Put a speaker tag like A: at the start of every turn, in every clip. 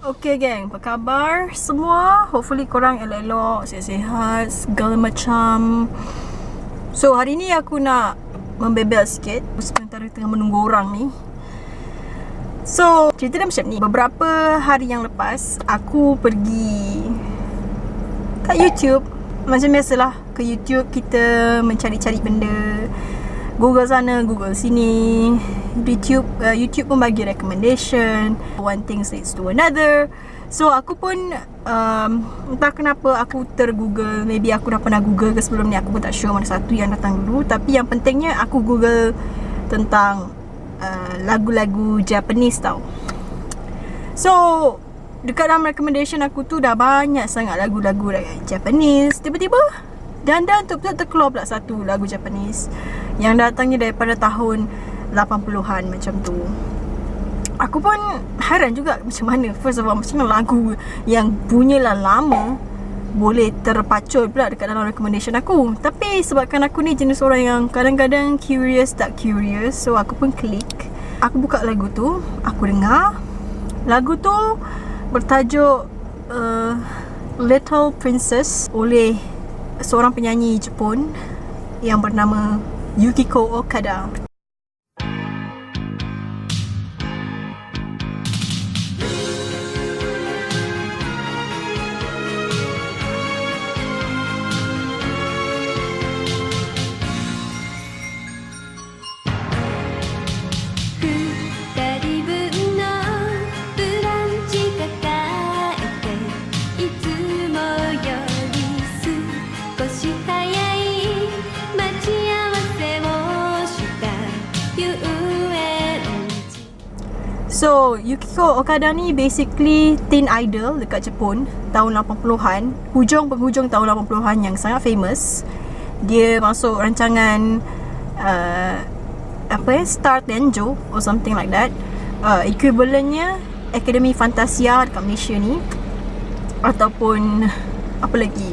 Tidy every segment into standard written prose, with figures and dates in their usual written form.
A: Okay geng, apa khabar semua? Hopefully korang elok-elok, sihat-sihat, segala macam. So hari ni aku nak membebel sikit sementara tengah menunggu orang ni. So cerita dia macam ni. Beberapa hari yang lepas aku pergi kat YouTube. Macam biasalah, ke YouTube kita mencari-cari benda, Google sana, Google sini. YouTube pun bagi recommendation. One thing leads to another. So aku pun entah kenapa aku ter-Google. Maybe aku dah pernah Google ke sebelum ni, aku pun tak sure mana satu yang datang dulu. Tapi yang pentingnya aku Google tentang lagu-lagu Japanese tau. So dekat dalam recommendation aku tu dah banyak sangat lagu-lagu Japanese. Tiba-tiba dan terkeluar pula satu lagu Japanese yang datangnya daripada tahun 80-an macam tu. Aku pun heran juga macam mana, first of all, macam mana lagu yang bunyilah lama boleh terpacul pula dekat dalam recommendation aku. Tapi sebabkan aku ni jenis orang yang kadang-kadang curious tak curious, so aku pun klik. Aku buka lagu tu, aku dengar. Lagu tu bertajuk Little Princess oleh seorang penyanyi Jepun yang bernama Yukiko Okada. So, Yukiko Okada ni basically teen idol dekat Jepun tahun 80-an, penghujung tahun 80-an yang sangat famous. Dia masuk rancangan Star Tenjo or something like that. Equivalentnya Akademi Fantasia dekat Malaysia ni, ataupun apa lagi,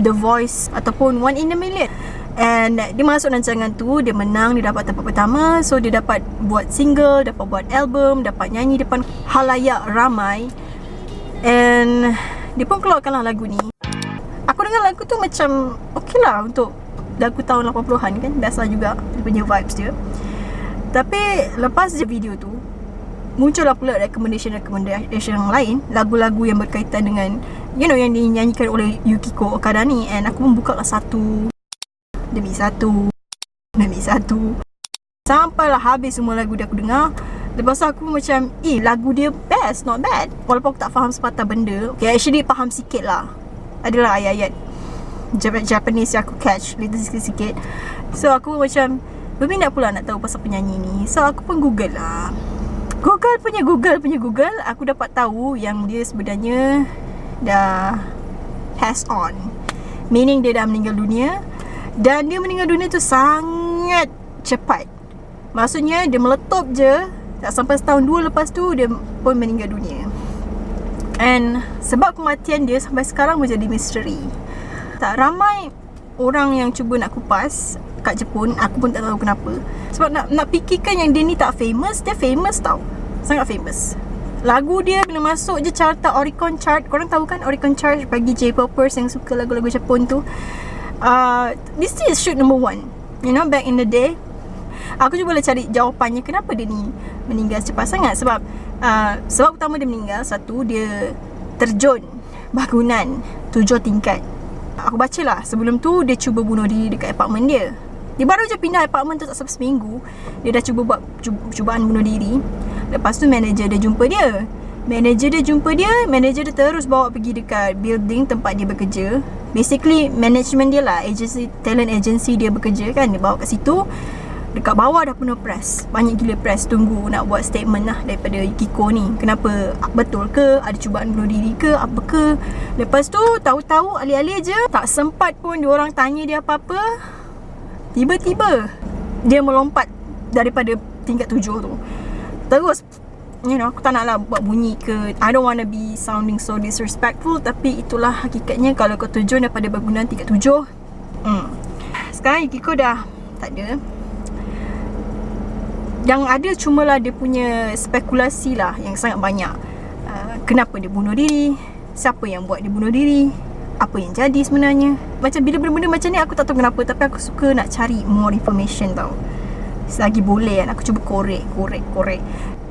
A: The Voice ataupun One in a Million. And dia masuk rancangan tu, dia menang, dia dapat tempat pertama. So dia dapat buat single, dapat buat album, dapat nyanyi depan halayak ramai. And dia pun keluarkanlah lagu ni. Aku dengar lagu tu macam okay lah untuk lagu tahun 80-an kan, biasa juga dia punya vibes dia. Tapi lepas je video tu, muncullah pula recommendation yang lain, lagu-lagu yang berkaitan dengan yang dinyanyikan oleh Yukiko Okada ni. And aku pun buka lah satu demi satu sampailah habis semua lagu dia aku dengar. Lepas tu aku macam lagu dia best, not bad. Walaupun aku tak faham sepatah benda. Okay, actually faham sikit lah, adalah ayat-ayat Japanese yang aku catch little sikit. So aku macam berminat pula nak tahu pasal penyanyi ni. So aku pun Google lah, Google punya Google. Aku dapat tahu yang dia sebenarnya dah pass on, meaning dia dah meninggal dunia. Dan dia meninggal dunia tu sangat cepat. Maksudnya dia meletup je, tak sampai setahun dua lepas tu dia pun meninggal dunia. And sebab kematian dia sampai sekarang menjadi misteri. Tak ramai orang yang cuba nak kupas kat Jepun. Aku pun tak tahu kenapa. Sebab nak fikirkan yang dia ni tak famous. Dia famous tau, sangat famous. Lagu dia bila masuk je carta Oricon chart, korang tahu kan Oricon chart bagi J-popers yang suka lagu-lagu Jepun tu. This is shoot number 1. Back in the day. Aku cuba cari jawapannya kenapa dia ni meninggal cepat sangat. Sebab pertama dia meninggal, satu, dia terjun bangunan 7 tingkat. Aku baca lah, sebelum tu dia cuba bunuh diri dekat apartmen dia. Dia baru je pindah apartmen tu tak sampai seminggu, dia dah cuba buat cubaan bunuh diri. Lepas tu manager dia jumpa dia. Manager dia terus bawa pergi dekat building tempat dia bekerja. Basically management dia lah, talent agency dia bekerja kan. Dia bawa kat situ. Dekat bawah dah penuh press, banyak gila press tunggu nak buat statement lah daripada Yukiko ni. Kenapa, betul ke ada cubaan bunuh diri ke, apa ke. Lepas tu tahu-tahu alih-alih je, tak sempat pun diorang tanya dia apa-apa, tiba-tiba dia melompat daripada tingkat 7 tu. Terus aku tak nak lah buat bunyi ke, I don't wanna be sounding so disrespectful, tapi itulah hakikatnya kalau kau terjun daripada bangunan tingkat 7. Sekarang Yukiko dah tak ada. Yang ada cumalah dia punya spekulasi lah yang sangat banyak. Kenapa dia bunuh diri, siapa yang buat dia bunuh diri, apa yang jadi sebenarnya. Macam bila benda-benda macam ni aku tak tahu kenapa, tapi aku suka nak cari more information tau. Selagi boleh kan, aku cuba korek.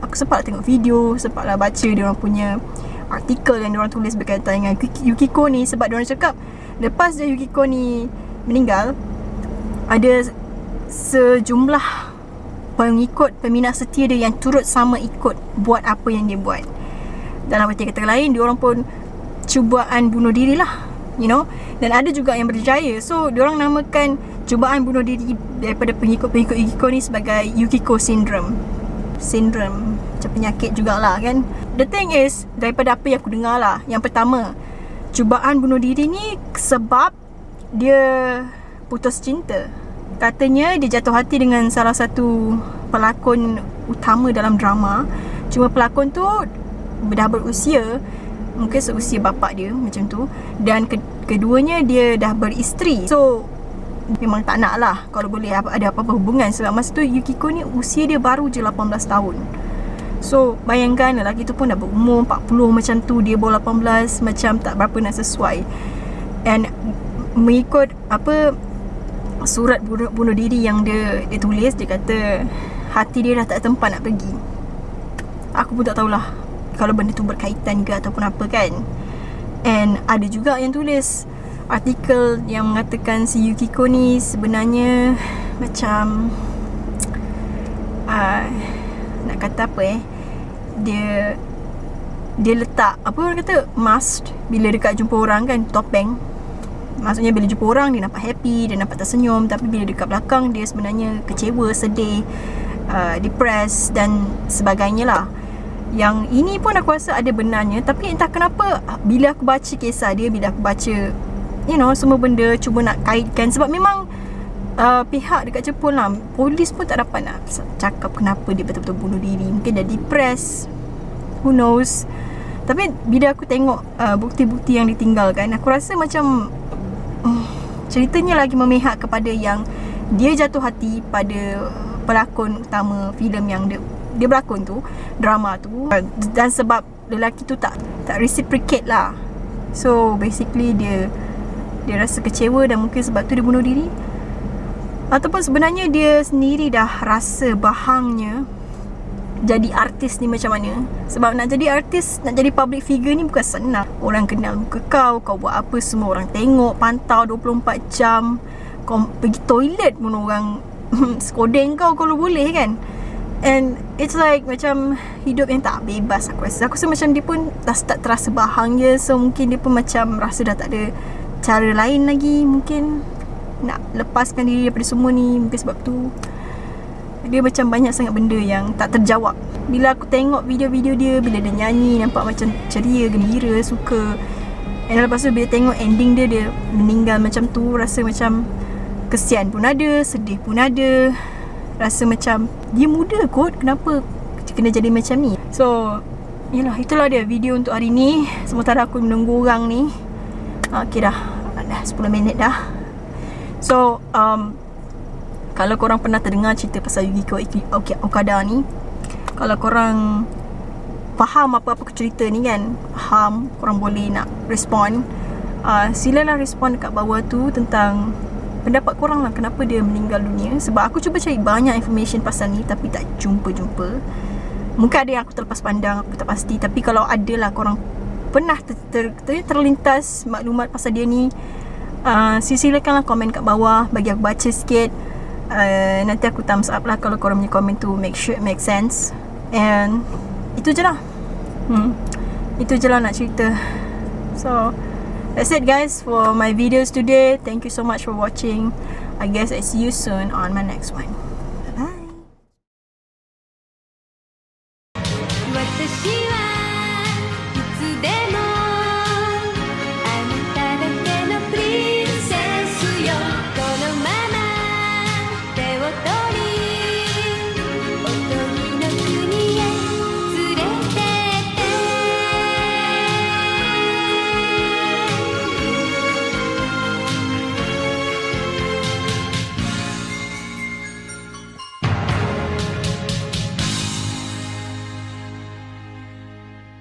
A: Aku sempat tengok video, sempatlah baca diorang punya artikel yang diorang tulis berkaitan dengan Yukiko ni. Sebab diorang cakap lepas dia Yukiko ni meninggal, ada sejumlah pengikut, peminat setia dia yang turut sama ikut buat apa yang dia buat. Dalam arti kata lain, diorang pun cubaan bunuh diri lah, you know. Dan ada juga yang berjaya. So diorang namakan cubaan bunuh diri daripada pengikut-pengikut Yukiko ni sebagai Yukiko syndrome. Macam penyakit jugalah kan. The thing is, daripada apa yang aku dengar lah, yang pertama, cubaan bunuh diri ni sebab dia putus cinta. Katanya dia jatuh hati dengan salah satu pelakon utama dalam drama. Cuma pelakon tu dah berusia, mungkin seusia bapak dia macam tu. Dan keduanya dia dah beristeri. So memang tak nak lah kalau boleh ada apa-apa hubungan. Sebab masa tu Yukiko ni usia dia baru je 18 tahun. So bayangkan lelaki tu pun dah berumur 40 macam tu, dia baru 18, macam tak berapa nak sesuai. And mengikut apa surat bunuh diri yang dia tulis, dia kata hati dia dah tak ada tempat nak pergi. Aku pun tak tahulah kalau benda tu berkaitan ke ataupun apa kan. And ada juga yang tulis artikel yang mengatakan si Yukiko ni sebenarnya macam nak kata apa dia letak apa orang kata mask bila dekat jumpa orang kan, topeng. Maksudnya bila jumpa orang dia nampak happy, dia nampak tersenyum, tapi bila dekat belakang dia sebenarnya kecewa, sedih, depressed dan sebagainya lah. Yang ini pun aku rasa ada benarnya, tapi entah kenapa bila aku baca kisah dia, bila aku baca semua benda cuba nak kaitkan. Sebab memang pihak dekat Jepun lah, polis pun tak dapat nak cakap kenapa dia betul-betul bunuh diri. Mungkin dia depressed, who knows. Tapi bila aku tengok bukti-bukti yang ditinggalkan, aku rasa macam ceritanya lagi memihak kepada yang dia jatuh hati pada pelakon utama filem yang dia berlakon tu, drama tu. Dan sebab lelaki tu tak reciprocate lah. So basically dia rasa kecewa dan mungkin sebab tu dia bunuh diri. Ataupun sebenarnya dia sendiri dah rasa bahangnya jadi artis ni macam mana. Sebab nak jadi artis, nak jadi public figure ni bukan senang. Orang kenal muka kau buat apa semua orang tengok, pantau 24 jam. Kau pergi toilet pun orang skodeng kau kalau boleh kan. And it's like macam hidup yang tak bebas aku rasa. Aku rasa macam dia pun dah start terasa bahang je. So mungkin dia pun macam rasa dah tak ada cara lain lagi mungkin nak lepaskan diri daripada semua ni. Mungkin sebab tu dia macam banyak sangat benda yang tak terjawab. Bila aku tengok video-video dia, bila dia nyanyi nampak macam ceria, gembira, suka. And lepas tu bila tengok ending dia meninggal macam tu, rasa macam kesian pun ada, sedih pun ada. Rasa macam dia muda kot, kenapa kena jadi macam ni. So yelah, itulah dia video untuk hari ni. Sementara aku menunggu orang ni. Okay dah 10 minit dah. So kalau korang pernah terdengar cerita pasal Yukiko Okada ni, kalau korang faham apa-apa cerita ni kan, faham, korang boleh nak respon. Silalah respon dekat bawah tu tentang pendapat korang lah, kenapa dia meninggal dunia. Sebab aku cuba cari banyak information pasal ni tapi tak jumpa. Mungkin ada yang aku terlepas pandang, aku tak pasti. Tapi kalau ada lah korang pernah terlintas maklumat pasal dia ni, silakanlah komen kat bawah, bagi aku baca sikit. Nanti aku thumbs up lah kalau korang punya komen tu make sure it makes sense. And itu je lah itu je lah nak cerita. So that's it guys for my videos today. Thank you so much for watching. I guess I see you soon on my next one.